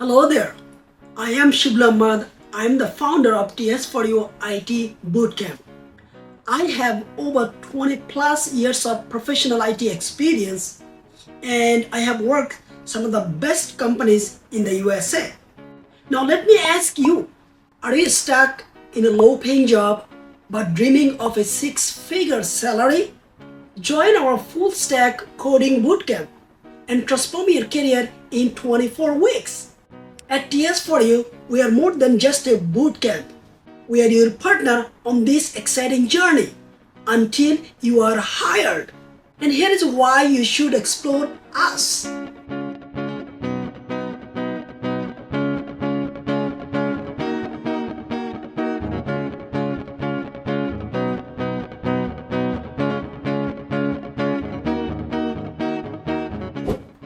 Hello there. I am Shibla Ahmad. I am the founder of TS4U IT Bootcamp. I have over 20 plus years of professional IT experience and I have worked some of the best companies in the USA. Now let me ask you, are you stuck in a low paying job but dreaming of a six-figure salary? Join our full stack coding bootcamp and transform your career in 24 weeks. At TS4U, we are more than just a boot camp. We are your partner on this exciting journey until you are hired. And here is why you should explore us.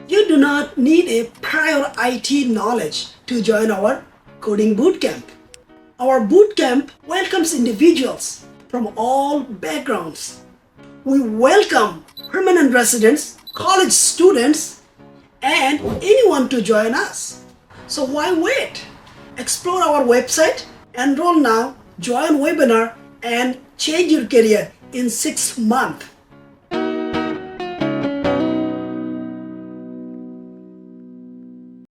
You do not need a prior IT knowledge to join our coding bootcamp. Our bootcamp welcomes individuals from all backgrounds. We welcome permanent residents, college students, and anyone to join us. So why wait? Explore our website, enroll now, join webinar, and change your career in 6 months.